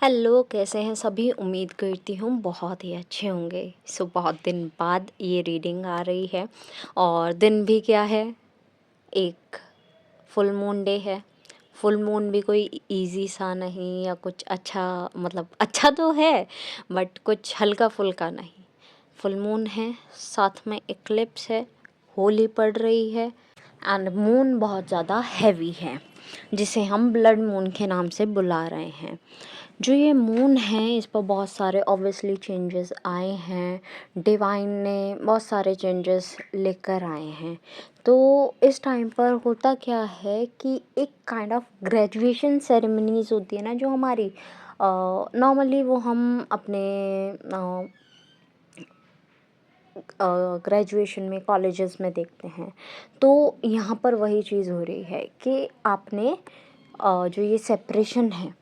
Hello, कैसे हैं सभी? उम्मीद करती हूँ बहुत ही अच्छे होंगे। बहुत दिन बाद ये रीडिंग आ रही है और दिन भी क्या है, एक फुल मून डे है। फुल मून भी कोई इजी सा नहीं या कुछ अच्छा, मतलब अच्छा तो है बट कुछ हल्का फुल्का नहीं। फुल मून है, साथ में इक्लिप्स है, होली पड़ रही है एंड मून बहुत ज़्यादा हैवी है, जिसे हम ब्लड मून के नाम से बुला रहे हैं। जो ये मून है, इस पर बहुत सारे ऑब्वियसली चेंजेस आए हैं। डिवाइन ने बहुत सारे चेंजेस लेकर आए हैं। तो इस टाइम पर होता क्या है कि एक काइंड ऑफ ग्रेजुएशन सेरेमनीज होती है ना, जो हमारी नॉर्मली वो हम अपने ग्रेजुएशन में, कॉलेजेस में देखते हैं। तो यहाँ पर वही चीज़ हो रही है कि आपने जो ये सेपरेशन है,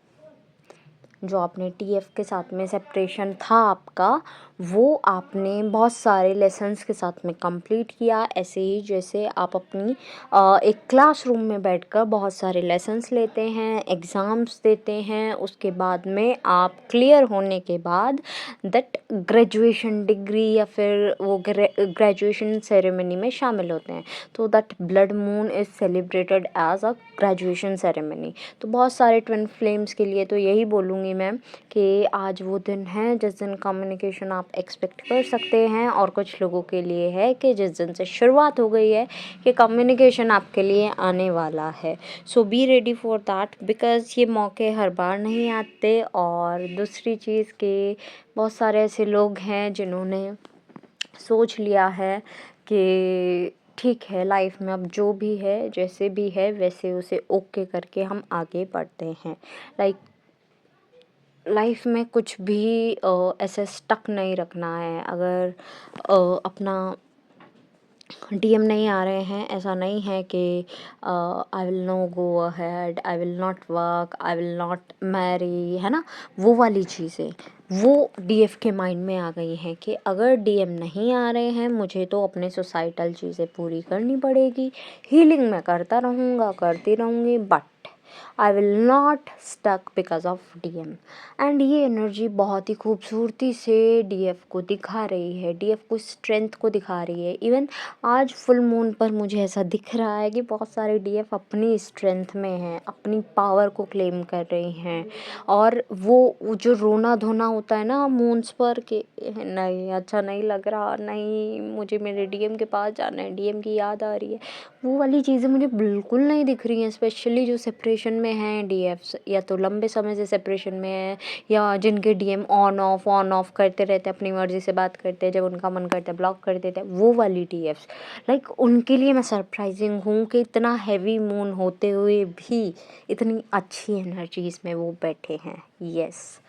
जो आपने टीएफ के साथ में सेपरेशन था आपका, वो आपने बहुत सारे लेसन्स के साथ में कंप्लीट किया। ऐसे ही जैसे आप अपनी एक क्लासरूम में बैठकर बहुत सारे लेसन्स लेते हैं, एग्ज़ाम्स देते हैं, उसके बाद में आप क्लियर होने के बाद दैट ग्रेजुएशन डिग्री या फिर वो ग्रेजुएशन सेरेमनी में शामिल होते हैं। तो that blood moon is celebrated as a graduation ceremony. तो बहुत सारे ट्विन फ्लेम्स के लिए तो यही बोलूँगी मैं कि आज वो दिन है जिस दिन कम्युनिकेशन आप एक्सपेक्ट कर सकते हैं, और कुछ लोगों के लिए है कि जिस दिन से शुरुआत हो गई है कि कम्युनिकेशन आपके लिए आने वाला है। So be ready for that, because ये मौके हर बार नहीं आते। और दूसरी चीज़ कि बहुत सारे ऐसे लोग हैं जिन्होंने सोच लिया है कि ठीक है, लाइफ में अब जो भी है, जैसे भी है वैसे उसे ओके करके हम आगे बढ़ते हैं। लाइफ में कुछ भी ऐसे स्टक नहीं रखना है। अगर अपना डीएम नहीं आ रहे हैं, ऐसा नहीं है कि I will no go ahead, I will not work, I will not marry, है ना, वो वाली चीज़ें वो डीएफ के माइंड में आ गई हैं कि अगर डीएम नहीं आ रहे हैं, मुझे तो अपने सोसाइटल चीज़ें पूरी करनी पड़ेगी। हीलिंग मैं करता रहूँगा, करती रहूँगी, but I will not stuck because of DM. And ये एनर्जी बहुत ही खूबसूरती से डीएफ को दिखा रही है, डीएफ को स्ट्रेंथ को दिखा रही है। इवन आज फुल मून पर मुझे ऐसा दिख रहा है कि बहुत सारे डीएफ अपनी स्ट्रेंथ में हैं, अपनी पावर को क्लेम कर रही हैं। और वो जो रोना धोना होता है ना मून्स पर कि नहीं अच्छा नहीं लग रहा, नहीं मुझे मेरे डीएम के पास जाना है, डीएम की याद आ रही है, वो वाली चीज़ें मुझे बिल्कुल नहीं दिख रही हैं। स्पेशली जो सेपरेशन में हैं डीएफ्स, या तो लंबे समय से सेपरेशन में है, या जिनके डीएम ऑन ऑफ करते रहते हैं, अपनी मर्ज़ी से बात करते हैं, जब उनका मन करता है ब्लॉक कर देते हैं, वो वाली डीएफ्स। उनके लिए मैं सरप्राइजिंग हूँ कि इतना हैवी मून होते हुए भी इतनी अच्छी एनर्जीज में वो बैठे हैं। यस,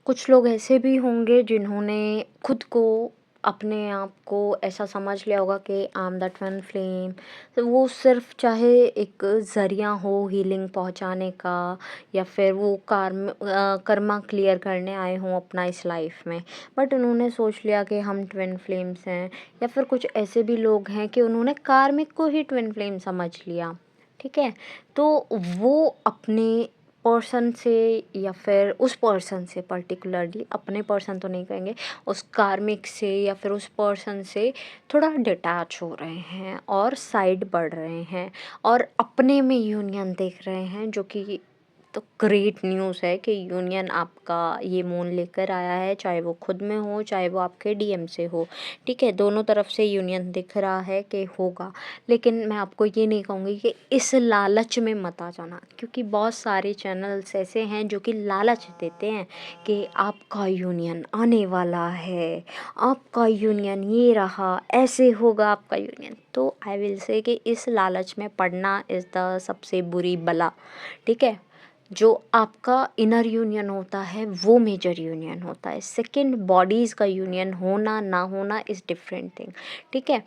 कुछ लोग ऐसे भी होंगे जिन्होंने खुद को, अपने आप को ऐसा समझ लिया होगा कि I am the twin flame. तो वो सिर्फ चाहे एक ज़रिया हो हीलिंग पहुंचाने का, या फिर वो कर्मा क्लियर करने आए हों अपना इस लाइफ में, बट उन्होंने सोच लिया कि हम ट्विन फ्लेम्स हैं। या फिर कुछ ऐसे भी लोग हैं कि उन्होंने कार्मिक को ही ट्विन फ्लेम समझ लिया। ठीक है, तो वो अपने पर्सन से, या फिर उस पर्सन से पर्टिकुलरली, अपने पर्सन तो नहीं कहेंगे, उस कार्मिक से या फिर उस पर्सन से थोड़ा डिटैच हो रहे हैं और साइड बढ़ रहे हैं, और अपने में यूनियन देख रहे हैं, जो कि तो ग्रेट न्यूज़ है कि यूनियन आपका ये मून लेकर आया है, चाहे वो खुद में हो, चाहे वो आपके डीएम से हो। ठीक है, दोनों तरफ से यूनियन दिख रहा है कि होगा। लेकिन मैं आपको ये नहीं कहूँगी कि इस लालच में मत आ जाना, क्योंकि बहुत सारे चैनल्स ऐसे हैं जो कि लालच देते हैं कि आपका यूनियन आने वाला है, आपका यूनियन ये रहा, ऐसे होगा आपका यूनियन। तो आई विल से कि इस लालच में पड़ना इज़ द सबसे बुरी बला। ठीक है, जो आपका इनर यूनियन होता है वो मेजर यूनियन होता है। सेकंड, बॉडीज़ का यूनियन होना ना होना इज़ डिफरेंट थिंग। ठीक है,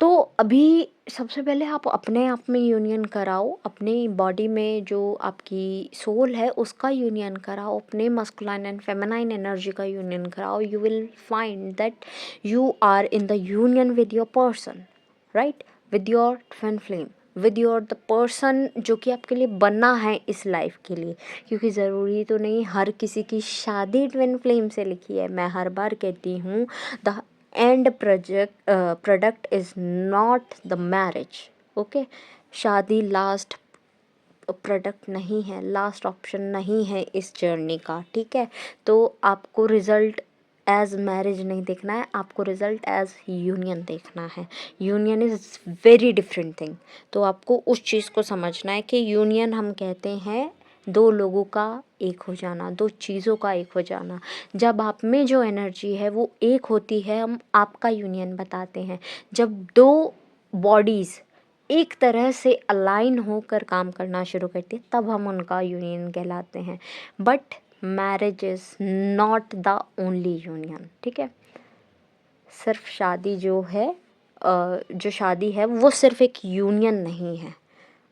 तो अभी सबसे पहले आप अपने आप में यूनियन कराओ, अपनी बॉडी में जो आपकी सोल है उसका यूनियन कराओ, अपने मस्कुलाइन एंड फेमिनाइन एनर्जी का यूनियन कराओ। You will find that you are in the union with your person, right, with your twin flame, with your the person जो कि आपके लिए बना है इस लाइफ के लिए, क्योंकि ज़रूरी तो नहीं हर किसी की शादी ट्विन फ्लेम से लिखी है। मैं हर बार कहती हूँ the end product is not the marriage, okay. शादी लास्ट प्रोडक्ट नहीं है, लास्ट ऑप्शन नहीं है इस जर्नी का, ठीक है। तो आपको रिज़ल्ट एज मैरिज नहीं देखना है, आपको रिज़ल्ट एज यूनियन देखना है। Union is very different thing. तो आपको उस चीज़ को समझना है कि यूनियन हम कहते हैं दो लोगों का एक हो जाना, दो चीज़ों का एक हो जाना। जब आप में जो एनर्जी है वो एक होती है, हम आपका यूनियन बताते हैं। जब दो बॉडीज़ एक तरह से अलाइन होकर काम करना शुरू करती है तब हम उनका यूनियन कहलाते हैं। But marriage is not the only union, ठीक है। सिर्फ शादी जो शादी है वो सिर्फ एक यूनियन नहीं है,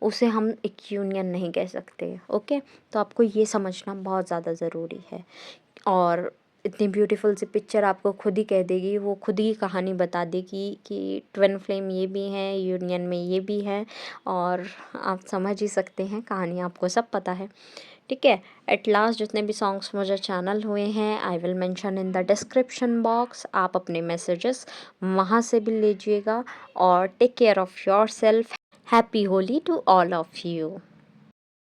उसे हम एक यूनियन नहीं कह सकते, ओके। तो आपको ये समझना बहुत ज़्यादा ज़रूरी है। और इतनी ब्यूटीफुल सी पिक्चर आपको खुद ही कह देगी, वो खुद ही कहानी बता देगी कि ट्विन फ्लेम ये भी हैं, यूनियन में ये भी हैं। और आप समझ ही सकते हैं, कहानी आपको सब पता है, ठीक है। एट लास्ट जितने भी सॉन्ग्स मुझे चैनल हुए हैं I will mention in the description box. आप अपने मैसेजेस वहाँ से भी लीजिएगा। और take care of yourself. Happy Holi to all of you.